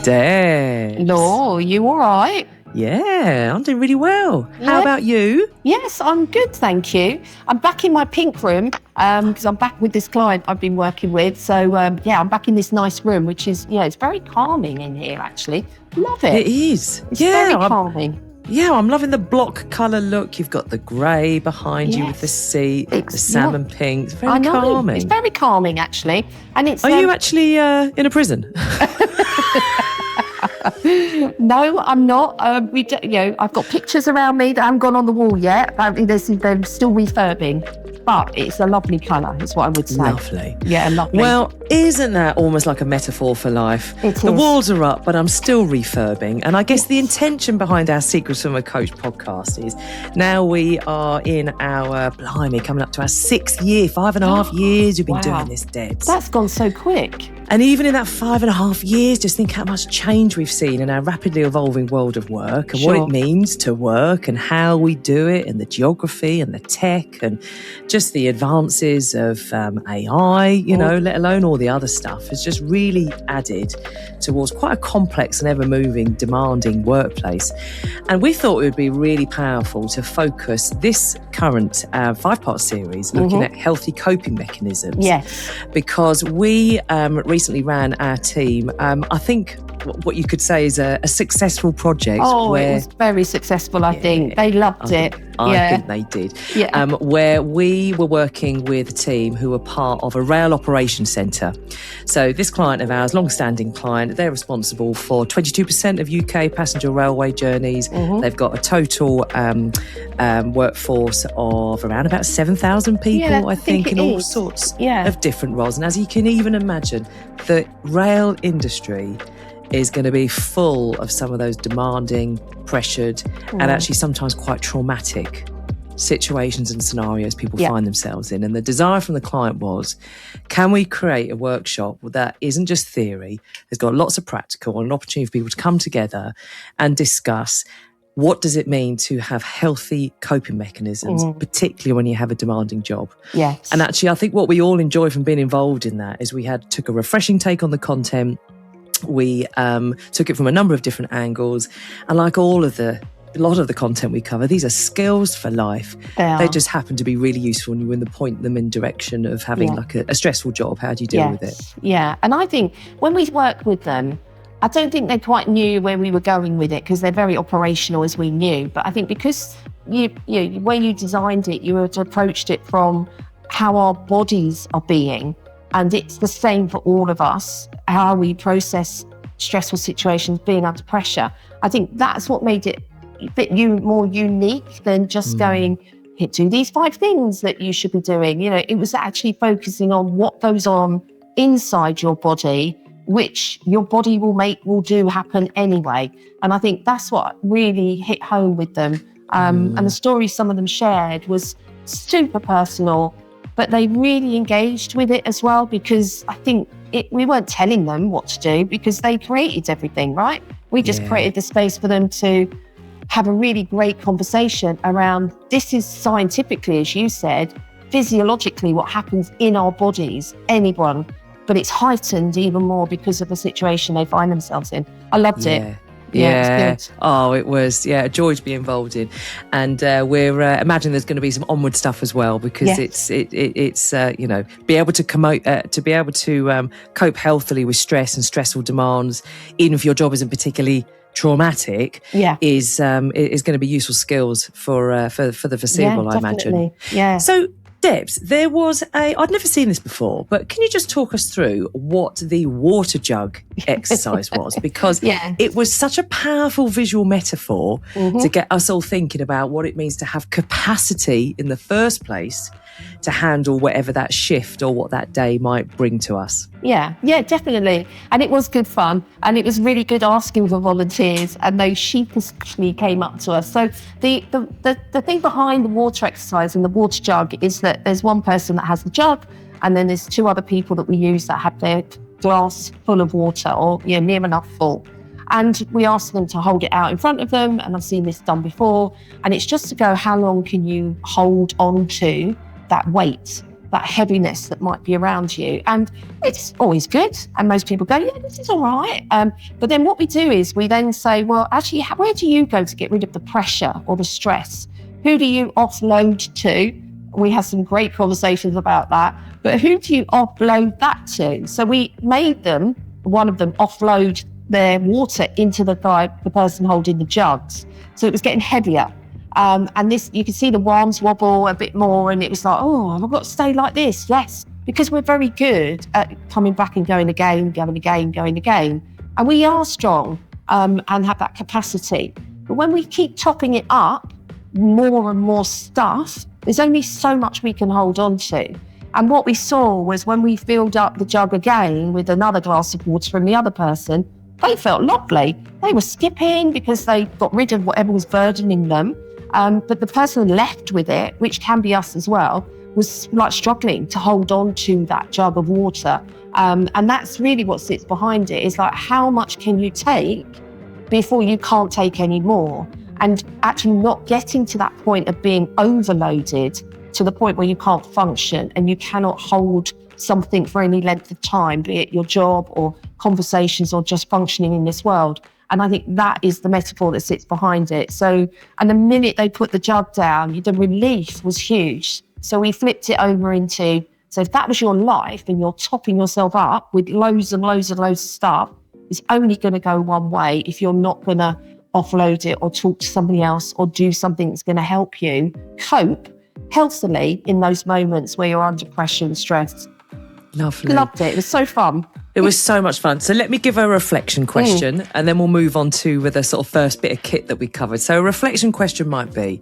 Debs. No, you all right? Yeah, I'm doing really well. Yeah. How about you? Yes, I'm good, thank you. I'm back in my pink room because I'm back with this client I've been working with. So, I'm back in this nice room, which is, it's very calming in here, actually. Love it. It is. It's very calming. I'm loving the block colour look. You've got the grey behind you with the seat, the salmon pink. It's very calming. It's very calming, actually. And it's. Are you actually in a prison? No, I'm not. I've got pictures around me that haven't gone on the wall yet. Apparently, they're still refurbing. But it's a lovely colour, is what I would say. Lovely. Yeah, lovely. Well, isn't that almost like a metaphor for life? It is. The walls are up, but I'm still refurbing. And I guess the intention behind our Secrets from a Coach podcast is now we are in coming up to our 6th year, 5.5 years we've been doing this, Debs. That's gone so quick. And even in that 5.5 years, just think how much change we've seen in our rapidly evolving world of work and what it means to work and how we do it and the geography and the tech and just the advances of AI, let alone all the other stuff has just really added towards quite a complex and ever-moving, demanding workplace. And we thought it would be really powerful to focus this current 5-part series looking at healthy coping mechanisms. Yes. Because we recently ran our team, I think what you could say is a successful project. It was very successful, I think. They loved it. I think they did. Yeah. Where we were working with a team who were part of a rail operations centre. So this client of ours, long-standing client, they're responsible for 22% of UK passenger railway journeys. They've got a total workforce of around about 7,000 people, I think in all sorts of different roles. And as you can even imagine, the rail industry is going to be full of some of those demanding, pressured, and actually sometimes quite traumatic situations and scenarios people find themselves in. And the desire from the client was, can we create a workshop that isn't just theory, has got lots of practical and an opportunity for people to come together and discuss what does it mean to have healthy coping mechanisms, particularly when you have a demanding job? Yes. And actually, I think what we all enjoy from being involved in that is we took a refreshing take on the content. We took it from a number of different angles. And like a lot of the content we cover, these are skills for life. They just happen to be really useful and you want to point them in direction of having like a stressful job. How do you deal with it? Yeah. And I think when we worked with them, I don't think they quite knew where we were going with it because they're very operational as we knew. But I think because the way you designed it, you had approached it from how our bodies are being. And it's the same for all of us, how we process stressful situations, being under pressure. I think that's what made it a bit more unique than just going, do these 5 things that you should be doing. It was actually focusing on what goes on inside your body, which your body will do happen anyway. And I think that's what really hit home with them. And the story some of them shared was super personal, but they really engaged with it as well because I think we weren't telling them what to do because they created everything, right? We just created the space for them to have a really great conversation around this is scientifically, as you said, physiologically what happens in our bodies, anyone, but it's heightened even more because of the situation they find themselves in. I loved it. Yeah. It was good. Oh, it was, a joy to be involved in. And we're imagining there's going to be some onward stuff as well because it's be able to cope healthily with stress and stressful demands, even if your job isn't particularly traumatic, is going to be useful skills for the foreseeable, I imagine. Yeah. So, Debs, there was I'd never seen this before, but can you just talk us through what the water jug exercise was? Because it was such a powerful visual metaphor to get us all thinking about what it means to have capacity in the first place to handle whatever that shift or what that day might bring to us. Yeah, definitely. And it was good fun. And it was really good asking for volunteers and those sheepishly came up to us. So the thing behind the water exercise and the water jug is that there's one person that has the jug and then there's 2 other people that we use that have their glass full of water or near enough full. And we ask them to hold it out in front of them. And I've seen this done before. And it's just to go, how long can you hold on to that weight? that heaviness that might be around you. And it's always good. And most people go, yeah, this is all right. But then what we do is we then say, well, actually, where do you go to get rid of the pressure or the stress? Who do you offload to? We have some great conversations about that. But who do you offload that to? So we made one of them offload their water into the person holding the jugs. So it was getting heavier. And this, you can see the arms wobble a bit more, and it was like, oh, I've got to stay like this. Yes, because we're very good at coming back and going again. And we are strong and have that capacity. But when we keep topping it up, more and more stuff, there's only so much we can hold on to. And what we saw was when we filled up the jug again with another glass of water from the other person, they felt lovely. They were skipping because they got rid of whatever was burdening them. But the person left with it, which can be us as well, was like struggling to hold on to that jug of water. And that's really what sits behind it, is like, how much can you take before you can't take any more? And actually not getting to that point of being overloaded to the point where you can't function and you cannot hold something for any length of time, be it your job or conversations or just functioning in this world. And I think that is the metaphor that sits behind it. So, and the minute they put the jug down, the relief was huge. So we flipped it over into, so if that was your life and you're topping yourself up with loads and loads and loads of stuff, it's only going to go one way if you're not going to offload it or talk to somebody else or do something that's going to help you cope healthily in those moments where you're under pressure and stress. Lovely. Loved it. It was so fun. It was so much fun. So let me give a reflection question and then we'll move on to the sort of first bit of kit that we covered. So a reflection question might be,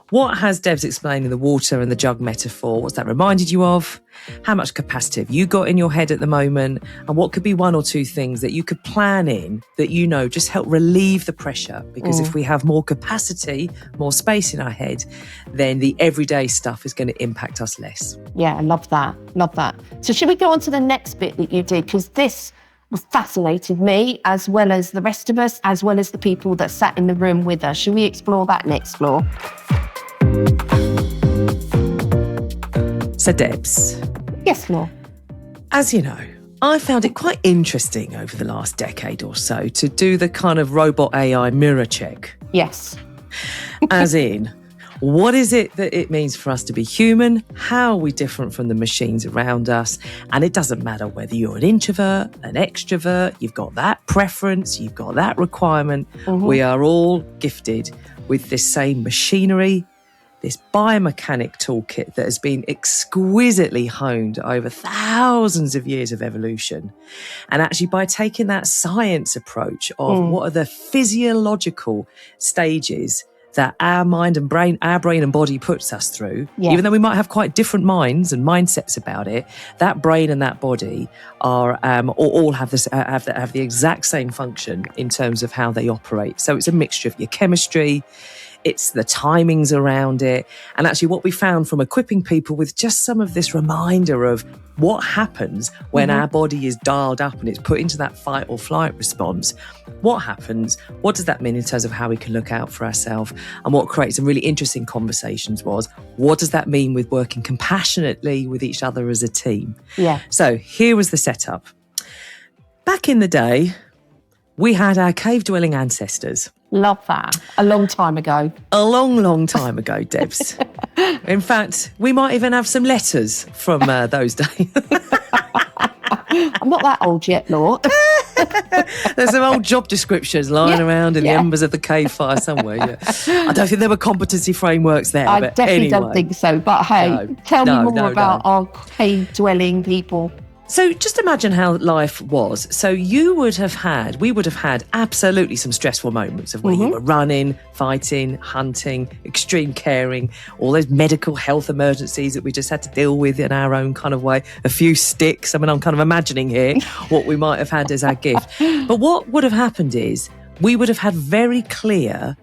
what has Deb's explaining the water and the jug metaphor, what's that reminded you of? How much capacity have you got in your head at the moment? And what could be one or two things that you could plan in that you know just help relieve the pressure? Because if we have more capacity, more space in our head, then the everyday stuff is going to impact us less. Yeah, I love that. Love that. So should we go on to the next bit that you did? Because this fascinated me, as well as the rest of us, as well as the people that sat in the room with us. Should we explore that next, Floor? So Debs. Yes, Floor. As you know, I found it quite interesting over the last decade or so to do the kind of robot AI mirror check. Yes. As in, what is it that it means for us to be human? How are we different from the machines around us? And it doesn't matter whether you're an introvert, an extrovert, you've got that preference, you've got that requirement. We are all gifted with this same machinery, this biomechanic toolkit that has been exquisitely honed over thousands of years of evolution. And actually, by taking that science approach of what are the physiological stages that our brain and body puts us through, even though we might have quite different minds and mindsets about it, that brain and that body are all have the exact same function in terms of how they operate. So it's a mixture of your chemistry, it's the timings around it. And actually what we found from equipping people with just some of this reminder of what happens when our body is dialed up and it's put into that fight or flight response. What happens? What does that mean in terms of how we can look out for ourselves? And what creates some really interesting conversations was, what does that mean with working compassionately with each other as a team? Yeah. So here was the setup. Back in the day, we had our cave-dwelling ancestors. Love that. A long time ago. A long, long time ago, Debs. In fact, we might even have some letters from those days. I'm not that old yet, Laura. There's some old job descriptions lying around in the embers of the cave fire somewhere. I don't think there were competency frameworks there. I definitely don't think so. But hey, tell me more about our cave-dwelling people. So just imagine how life was. So we would have had absolutely some stressful moments of where you were running, fighting, hunting, extreme caring, all those medical health emergencies that we just had to deal with in our own kind of way, a few sticks. I mean, I'm kind of imagining here what we might have had as our gift. But what would have happened is we would have had very clear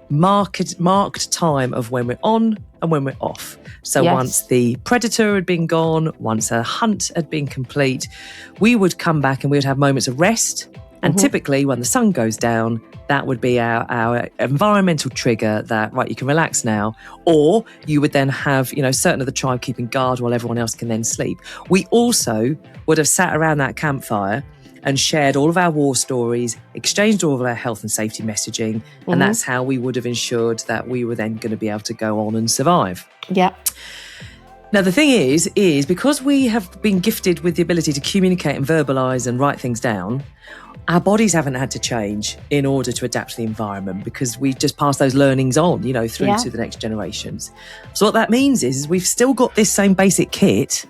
marked time of when we're on and when we're off. So once the predator had been gone, once a hunt had been complete, we would come back and we would have moments of rest And typically when the sun goes down, that would be our environmental trigger that, right, you can relax now. Or you would then have, certain of the tribe keeping guard while everyone else can then sleep. We also would have sat around that campfire and shared all of our war stories, exchanged all of our health and safety messaging. And that's how we would have ensured that we were then going to be able to go on and survive. Yeah. Now, the thing is because we have been gifted with the ability to communicate and verbalise and write things down, our bodies haven't had to change in order to adapt to the environment, because we just pass those learnings on, through to the next generations. So what that means is we've still got this same basic kit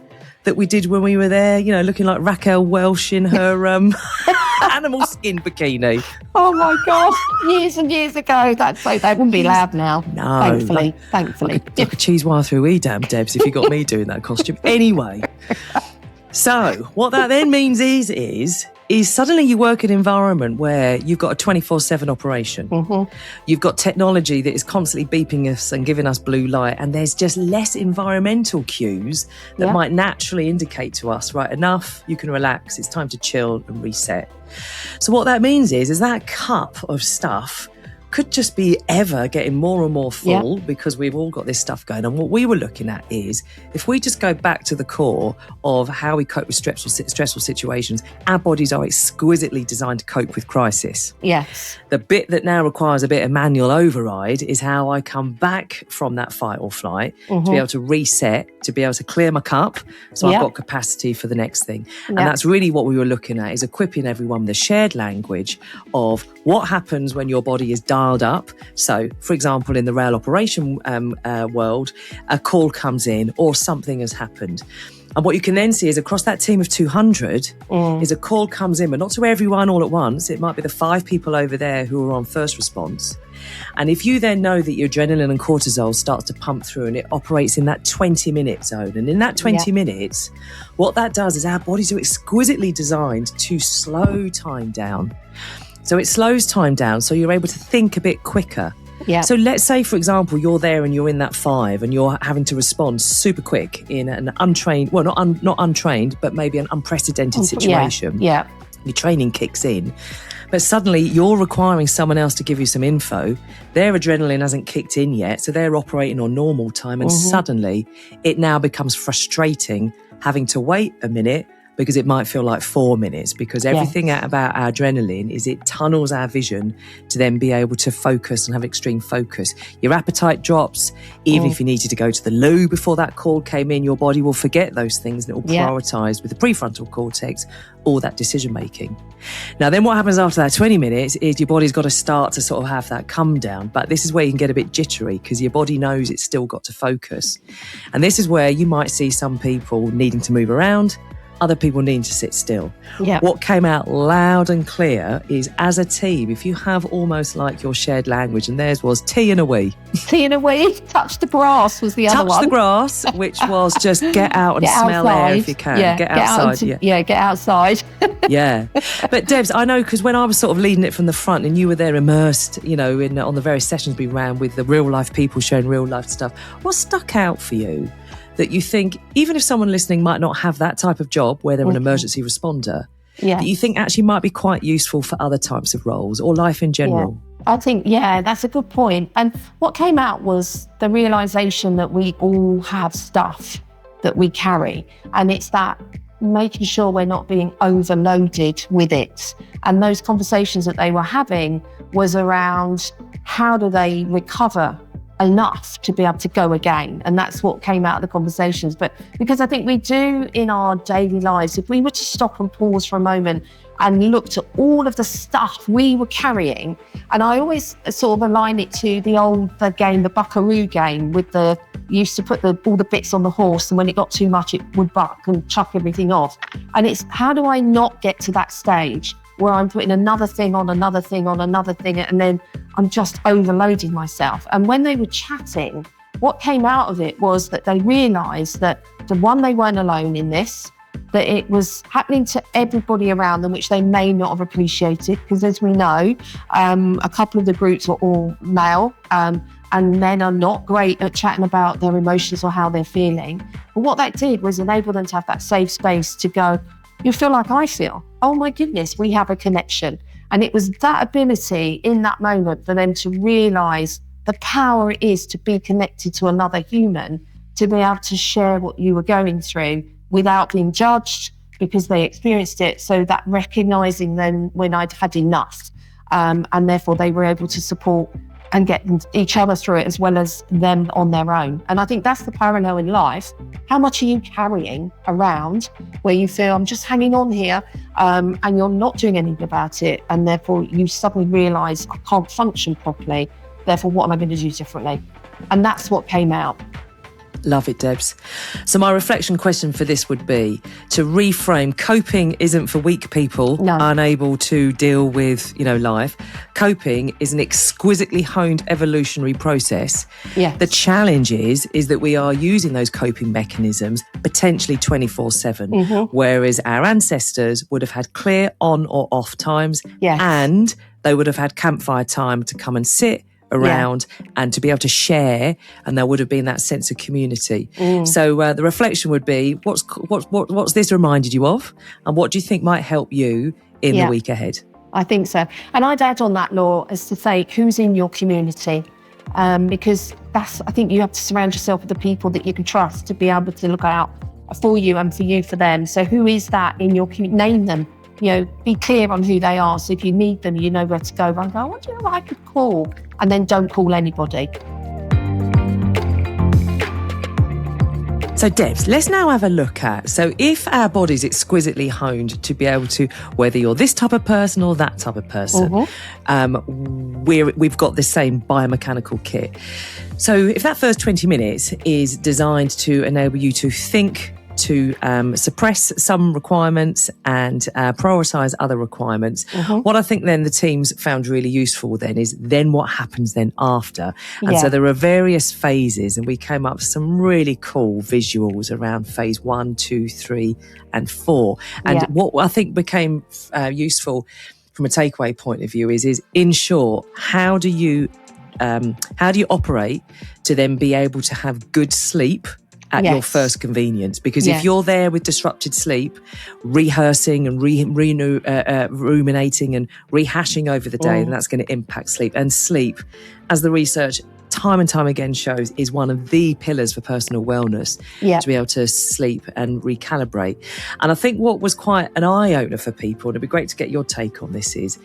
that we did when we were there, looking like Raquel Welch in her animal skin bikini. Oh my God, years and years ago. That wouldn't be allowed now. No. Thankfully. Like a cheese wire through Edam, Debs, if you got me doing that costume. Anyway, so what that then means is suddenly you work in an environment where you've got a 24/7 operation. You've got technology that is constantly beeping us and giving us blue light, and there's just less environmental cues that might naturally indicate to us, right, enough, you can relax, it's time to chill and reset. So what that means is that cup of stuff could just be ever getting more and more full because we've all got this stuff going on. What we were looking at is, if we just go back to the core of how we cope with stressful situations, our bodies are exquisitely designed to cope with crisis. Yes. The bit that now requires a bit of manual override is how I come back from that fight or flight to be able to reset, to be able to clear my cup so I've got capacity for the next thing. And that's really what we were looking at, is equipping everyone with a shared language of what happens when your body is dialed up. So, for example, in the rail operation world, a call comes in or something has happened. And what you can then see is across that team of 200 is a call comes in, but not to everyone all at once. It might be the 5 people over there who are on first response. And if you then know that your adrenaline and cortisol starts to pump through and it operates in that 20-minute zone, and in that 20 minutes, what that does is our bodies are exquisitely designed to slow time down. So it slows time down, so you're able to think a bit quicker. Yeah. So let's say, for example, you're there and you're in that 5 and you're having to respond super quick in an untrained, well, not untrained, but maybe an unprecedented situation. Yeah. Your training kicks in, but suddenly you're requiring someone else to give you some info. Their adrenaline hasn't kicked in yet, so they're operating on normal time, and suddenly it now becomes frustrating having to wait a minute, because it might feel like 4 minutes, because everything about our adrenaline is it tunnels our vision to then be able to focus and have extreme focus. Your appetite drops. Even if you needed to go to the loo before that call came in, your body will forget those things and it will prioritise with the prefrontal cortex all that decision making. Now then what happens after that 20 minutes is your body's got to start to sort of have that come down, but this is where you can get a bit jittery because your body knows it's still got to focus. And this is where you might see some people needing to move around, other people need to sit still. Yeah. What came out loud and clear is, as a team, if you have almost like your shared language, and theirs was tea and a wee. Tea and a wee, touch the grass was the other one. Touch the grass, which was just get out and smell air if you can. Yeah, get outside. Get outside. Yeah. But Debs, I know, because when I was sort of leading it from the front and you were there immersed, on the various sessions we ran with the real life people sharing real life stuff, what stuck out for you that you think, even if someone listening might not have that type of job where they're an emergency responder, that you think actually might be quite useful for other types of roles or life in general? Yeah. I think, that's a good point. And what came out was the realisation that we all have stuff that we carry. And it's that making sure we're not being overloaded with it. And those conversations that they were having was around how do they recover enough to be able to go again. And that's what came out of the conversations. But because I think we do in our daily lives, if we were to stop and pause for a moment and looked at all of the stuff we were carrying, and I always sort of align it to the game, the buckaroo game, with you used to put all the bits on the horse, and when it got too much, it would buck and chuck everything off. And it's, how do I not get to that stage where I'm putting another thing on another thing on another thing, and then I'm just overloading myself? And when they were chatting, what came out of it was that they realised that they weren't alone in this, that it was happening to everybody around them, which they may not have appreciated, because as we know, a couple of the groups were all male, and men are not great at chatting about their emotions or how they're feeling. But what that did was enable them to have that safe space to go, you feel like I feel. Oh my goodness, we have a connection. And it was that ability in that moment for them to realise the power it is to be connected to another human, to be able to share what you were going through without being judged because they experienced it. So that recognising then when I'd had enough, and therefore they were able to support and get each other through it as well as them on their own. And I think that's the parallel in life. How much are you carrying around where you feel I'm just hanging on here, and you're not doing anything about it, and therefore you suddenly realise I can't function properly, therefore what am I going to do differently? And that's what came out. Love it, Debs. So my reflection question for this would be to reframe coping isn't for weak people unable to deal with, life. Coping is an exquisitely honed evolutionary process. Yes. The challenge is that we are using those coping mechanisms potentially 24/7, whereas our ancestors would have had clear on or off times, and they would have had campfire time to come and sit around and to be able to share, and there would have been that sense of community. So the reflection would be, what's this reminded you of, and what do you think might help you in the week ahead? I think so. And I'd add on that, Law, as to say, who's in your community? Because I think you have to surround yourself with the people that you can trust to be able to look out for you and for you for them. So who is that in your community? Name them. Be clear on who they are. So if you need them, you know where to go. And go, what do you know I could call? And then don't call anybody. So Debs, let's now have a look at, so if our body's exquisitely honed to be able to, whether you're this type of person or that type of person, we've got the same biomechanical kit. So if that first 20 minutes is designed to enable you to think, to suppress some requirements and prioritise other requirements. What I think then the teams found really useful then is then what happens then after. And so there are various phases, and we came up with some really cool visuals around phase 1, 2, 3 and 4. And what I think became useful from a takeaway point of view is in short, how do you operate to then be able to have good sleep at your first convenience? Because if you're there with disrupted sleep, rehearsing and ruminating and rehashing over the day, then that's going to impact sleep. And sleep, as the research time and time again shows, is one of the pillars for personal wellness, to be able to sleep and recalibrate. And I think what was quite an eye-opener for people, and it'd be great to get your take on this, is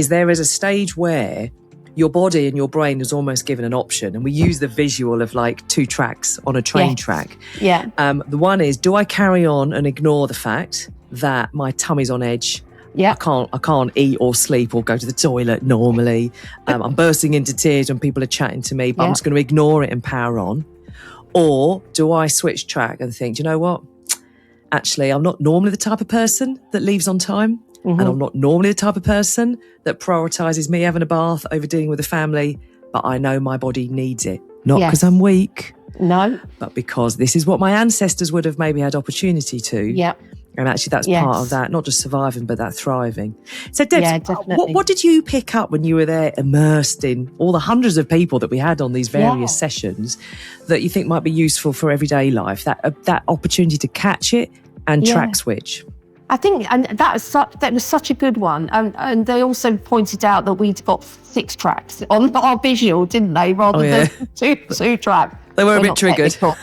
there is a stage where your body and your brain is almost given an option. And we use the visual of like 2 tracks on a train track. The one is, do I carry on and ignore the fact that my tummy's on edge? I can't eat or sleep or go to the toilet normally. I'm bursting into tears when people are chatting to me, but I'm just going to ignore it and power on. Or do I switch track and think, do you know what? Actually, I'm not normally the type of person that leaves on time. And I'm not normally the type of person that prioritises me having a bath over dealing with the family, but I know my body needs it. Not because I'm weak. No. But because this is what my ancestors would have maybe had opportunity to. And actually that's part of that, not just surviving, but that thriving. So Debs, what did you pick up when you were there immersed in all the hundreds of people that we had on these various sessions that you think might be useful for everyday life, that opportunity to catch it and track switch? I think, and that was such a good one. And they also pointed out that we'd got 6 tracks on our visual, didn't they? Rather than two tracks. They were a bit triggered. But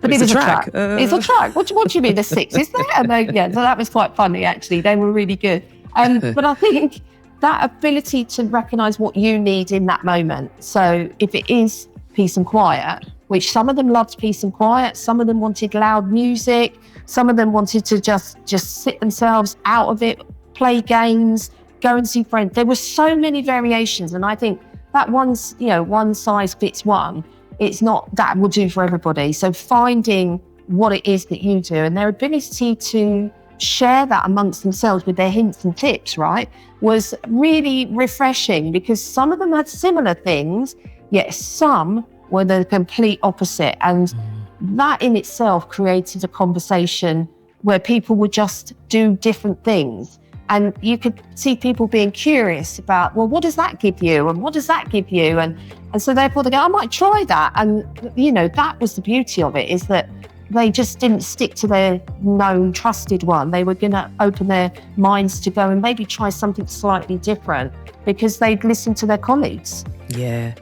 it was a track. It's a track. What do you mean there's 6? Is there? And so that was quite funny, actually. They were really good. But I think that ability to recognise what you need in that moment. So if it is peace and quiet, which some of them loved peace and quiet, some of them wanted loud music, some of them wanted to just sit themselves out of it, play games, go and see friends. There were so many variations, and I think that one size fits one. It's not that will do for everybody. So finding what it is that you do and their ability to share that amongst themselves with their hints and tips, right, was really refreshing, because some of them had similar things, yet some were the complete opposite. And that in itself created a conversation where people would just do different things. And you could see people being curious about, well, what does that give you? And what does that give you? And so therefore they go, I might try that. And, that was the beauty of it, is that they just didn't stick to their known trusted one. They were going to open their minds to go and maybe try something slightly different because they'd listened to their colleagues. Yeah.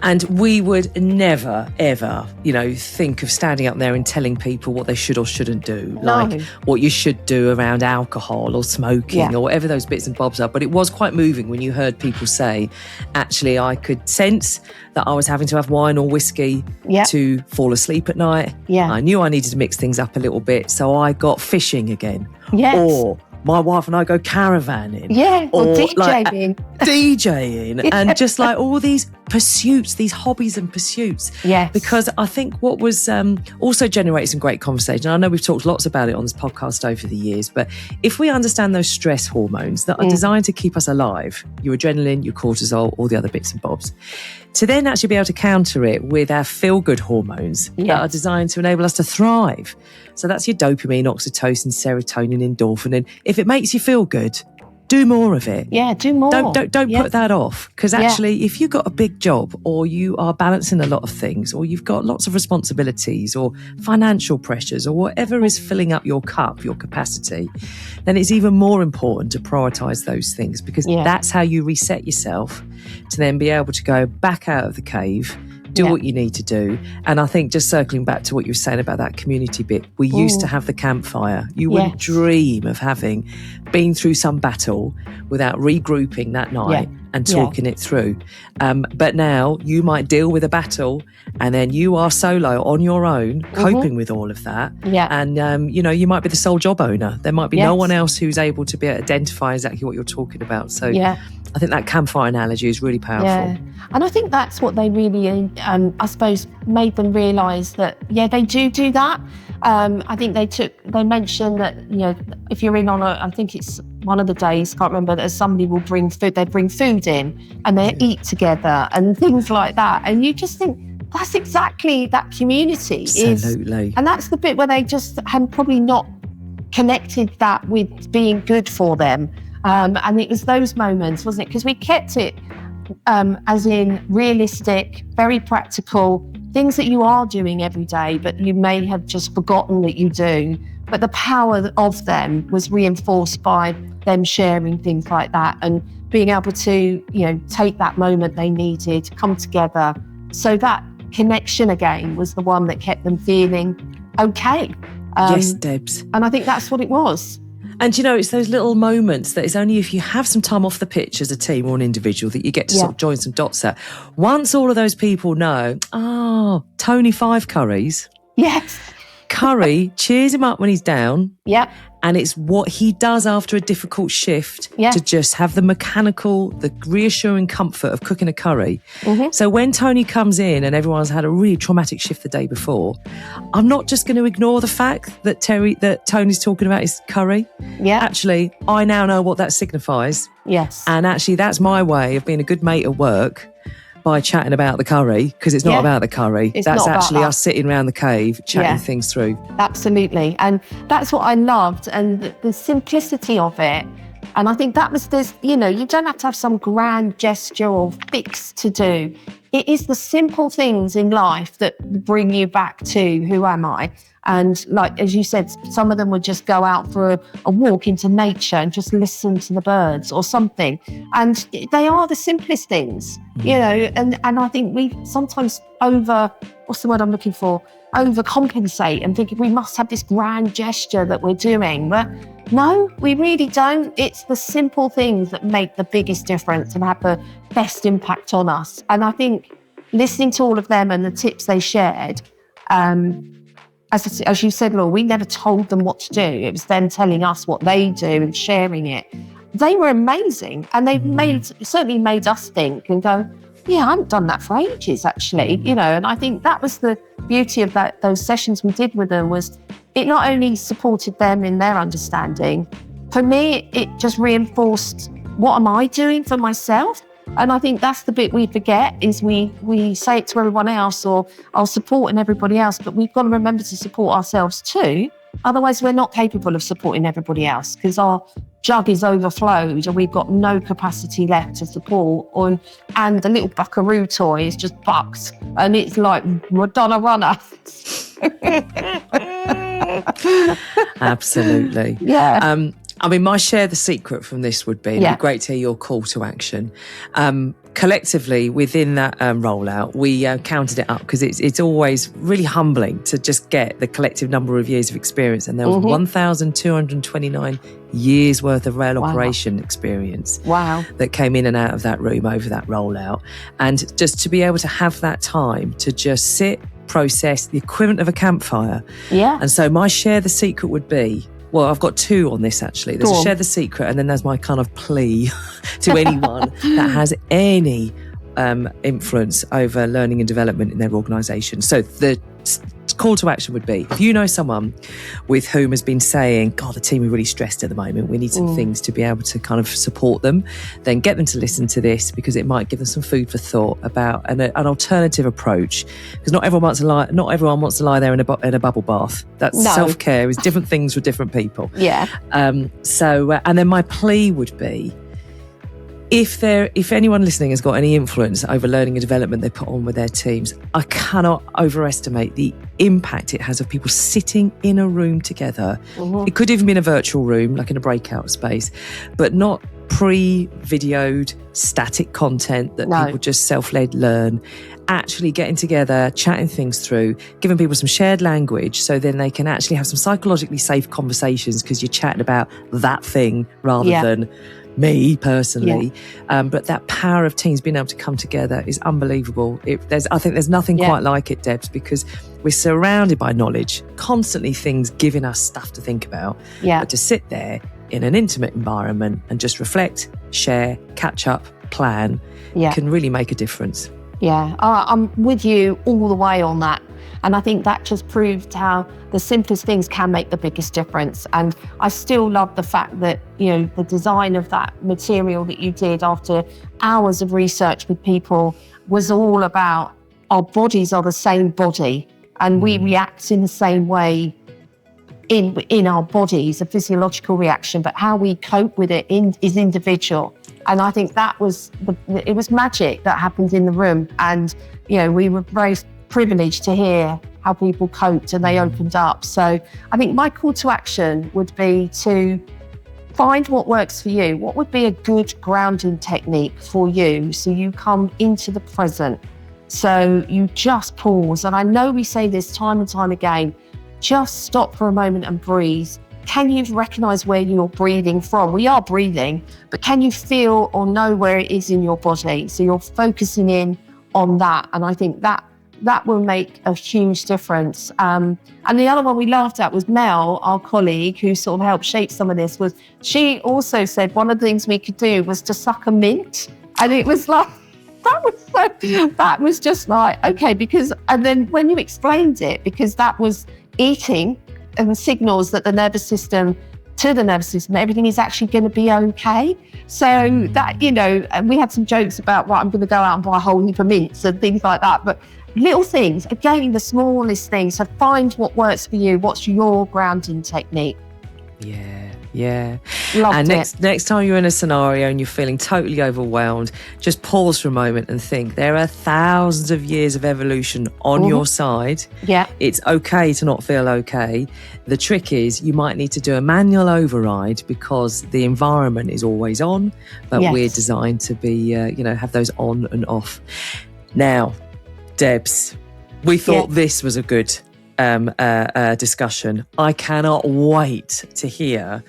And we would never, ever, think of standing up there and telling people what they should or shouldn't do. No. Like what you should do around alcohol or smoking or whatever those bits and bobs are. But it was quite moving when you heard people say, actually, I could sense that I was having to have wine or whiskey to fall asleep at night. Yeah. I knew I needed to mix things up a little bit. So I got fishing again. Yes. Or my wife and I go caravanning. Yeah, or DJing. Like, DJing and just like all these pursuits, these hobbies and pursuits. Yes. Because I think what was also generated some great conversation. I know we've talked lots about it on this podcast over the years, but if we understand those stress hormones that are designed to keep us alive, your adrenaline, your cortisol, all the other bits and bobs, to then actually be able to counter it with our feel-good hormones that are designed to enable us to thrive. So that's your dopamine, oxytocin, serotonin, endorphin. And if it makes you feel good, do more of it. Yeah, do more. Don't put that off. Because actually, if you've got a big job or you are balancing a lot of things or you've got lots of responsibilities or financial pressures or whatever is filling up your cup, your capacity, then it's even more important to prioritise those things because that's how you reset yourself to then be able to go back out of the cave, do what you need to do. And I think just circling back to what you were saying about that community bit, we used to have the campfire. You wouldn't dream of having been through some battle without regrouping that night and talking it through. But now you might deal with a battle and then you are solo on your own, coping with all of that. Yeah. And, you might be the sole job owner. There might be no one else who's able to identify exactly what you're talking about. So I think that campfire analogy is really powerful. Yeah. And I think that's what they really, I suppose, made them realise that, they do that. I think they mentioned that, if you're in on I think it's one of the days, can't remember, that somebody will bring food, they bring food in and they eat together and things like that. And you just think, that's exactly that community. Absolutely. And that's the bit where they just had probably not connected that with being good for them. And it was those moments, wasn't it? Because we kept it as in realistic, very practical, things that you are doing every day, but you may have just forgotten that you do. But the power of them was reinforced by them sharing things like that and being able to, take that moment they needed, come together. So that connection again was the one that kept them feeling okay. Yes, Debs. And I think that's what it was. And, it's those little moments that it's only if you have some time off the pitch as a team or an individual that you get to sort of join some dots at. Once all of those people know, Tony 5 curries. Yes. Curry cheers him up when he's down. Yeah. And it's what he does after a difficult shift to just have the mechanical, the reassuring comfort of cooking a curry. Mm-hmm. So when Tony comes in and everyone's had a really traumatic shift the day before, I'm not just going to ignore the fact that Tony's talking about his curry. Yeah. Actually, I now know what that signifies. Yes. And actually, that's my way of being a good mate at work. By chatting about the curry, because it's not about the curry. That's actually us sitting around the cave, chatting things through. Absolutely. And that's what I loved, and the simplicity of it. And I think that was this, you don't have to have some grand gesture or fix to do. It is the simple things in life that bring you back to who am I? And like, as you said, some of them would just go out for a walk into nature and just listen to the birds or something. And they are the simplest things, and I think we sometimes overcompensate and think we must have this grand gesture that we're doing. But no, we really don't. It's the simple things that make the biggest difference and have the best impact on us. And I think listening to all of them and the tips they shared, as you said, Laura, we never told them what to do. It was them telling us what they do and sharing it. They were amazing. And they certainly made us think and go, I haven't done that for ages, actually. And I think that was the beauty of those sessions we did with them, was it not only supported them in their understanding, for me, it just reinforced what am I doing for myself? And I think that's the bit we forget, is we say it to everyone else or I'll support everybody else, but we've got to remember to support ourselves too. Otherwise, we're not capable of supporting everybody else because our jug is overflowed and we've got no capacity left to support. And the little buckaroo toy is just bucks and it's like Madonna runner. Absolutely. Yeah. I mean, my share the secret from this would be, it'd be great to hear your call to action. Collectively, within that rollout, we counted it up because it's always really humbling to just get the collective number of years of experience. And there was 1,229 years worth of rail operation experience that came in and out of that room over that rollout. And just to be able to have that time to just sit, process, the equivalent of a campfire. Yeah. And so my share the secret would be, well, I've got two on this actually. There's a share the secret, and then there's my kind of plea to anyone that has any influence over learning and development in their organisation. So the call to action would be, if you know someone with whom has been saying, God, the team are really stressed at the moment, we need some things to be able to kind of support them, then get them to listen to this, because it might give them some food for thought about an alternative approach. Because not everyone wants to lie there in a bubble bath. That's self-care is different things for different people. Yeah. And then my plea would be, if anyone listening has got any influence over learning and development they put on with their teams, I cannot overestimate the impact it has of people sitting in a room together. It could even be in a virtual room, like in a breakout space, but not pre-videoed static content that people just self-led learn. Actually getting together, chatting things through, giving people some shared language so then they can actually have some psychologically safe conversations because you're chatting about that thing rather than me personally. But that power of teams being able to come together is unbelievable. I think there's nothing quite like it, Debs, because we're surrounded by knowledge, constantly things giving us stuff to think about. But to sit there in an intimate environment and just reflect, share, catch up, plan can really make a difference. Yeah, I'm with you all the way on that. And I think that just proved how the simplest things can make the biggest difference. And I still love the fact that, the design of that material that you did after hours of research with people was all about our bodies are the same body and we react in the same way in our bodies, a physiological reaction, but how we cope with it is individual. And I think it was magic that happened in the room. And, we were very privileged to hear how people coped and they opened up. So I think my call to action would be to find what works for you. What would be a good grounding technique for you so you come into the present? So you just pause. And I know we say this time and time again, just stop for a moment and breathe. Can you recognise where you're breathing from? We are breathing, but can you feel or know where it is in your body? So you're focusing in on that. And I think that will make a huge difference. And the other one we laughed at was Mel, our colleague, who sort of helped shape some of this, was she also said one of the things we could do was to suck a mint. And it was like, that was just like, okay, and then when you explained it, because that was eating and the signals that the nervous system, everything is actually going to be okay. So that, and we had some jokes about, right, I'm going to go out and buy a whole heap of mints and things like that. But little things, again, the smallest things. So find what works for you. What's your grounding technique? Yeah. Loved and next time you're in a scenario and you're feeling totally overwhelmed, just pause for a moment and think, there are thousands of years of evolution on your side. Yeah. It's okay to not feel okay. The trick is you might need to do a manual override because the environment is always on, but we're designed to be, have those on and off. Now, Debs, we thought this was a good discussion. I cannot wait to hear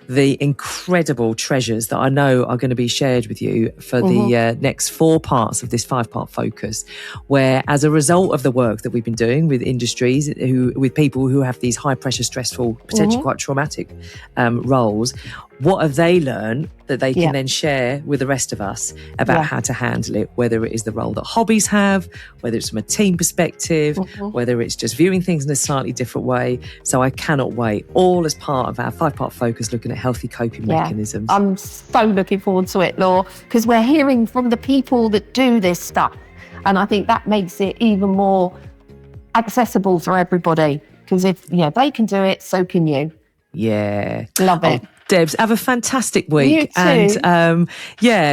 the incredible treasures that I know are going to be shared with you for the next 4 parts of this 5-part focus, where as a result of the work that we've been doing with industries, with people who have these high pressure, stressful, potentially quite traumatic roles, what have they learned that they can then share with the rest of us about how to handle it, whether it is the role that hobbies have, whether it's from a team perspective, whether it's just viewing things in a slightly different way. So I cannot wait, all as part of our 5-part focus looking at healthy coping mechanisms. I'm so looking forward to it, Laura, because we're hearing from the people that do this stuff. And I think that makes it even more accessible for everybody, because if they can do it, so can you. Yeah. Love it. Debs, have a fantastic week. You too. And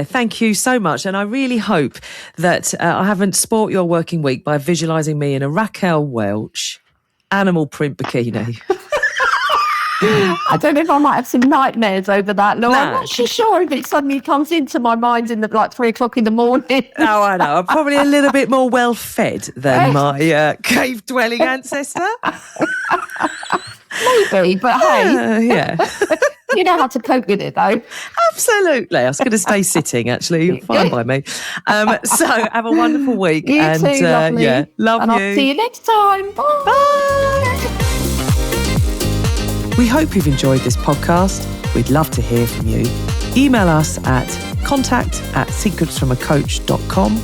thank you so much. And I really hope that I haven't spoilt your working week by visualising me in a Raquel Welch animal print bikini. I don't know if I might have some nightmares over that, Laura. No. I'm not sure if it suddenly comes into my mind in 3 o'clock in the morning. Oh, I know. I'm probably a little bit more well-fed than my cave-dwelling ancestor. Maybe, but hey. Yeah. You know how to cope with it, though. Absolutely. I was going to stay sitting, actually. Fine by me. So have a wonderful week. You too, lovely. Yeah, love and you. I'll see you next time. Bye. Bye. We hope you've enjoyed this podcast. We'd love to hear from you. Email us at contact@secretsfromacoach.com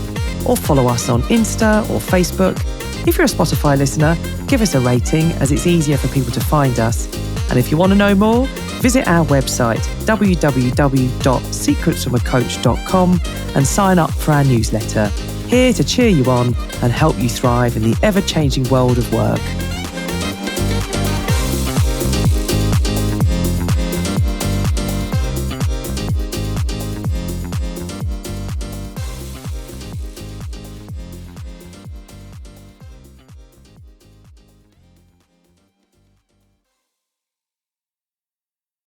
or follow us on Insta or Facebook. If you're a Spotify listener, give us a rating as it's easier for people to find us. And if you want to know more, visit our website, www.secretsfromacoach.com, and sign up for our newsletter. Here to cheer you on and help you thrive in the ever-changing world of work.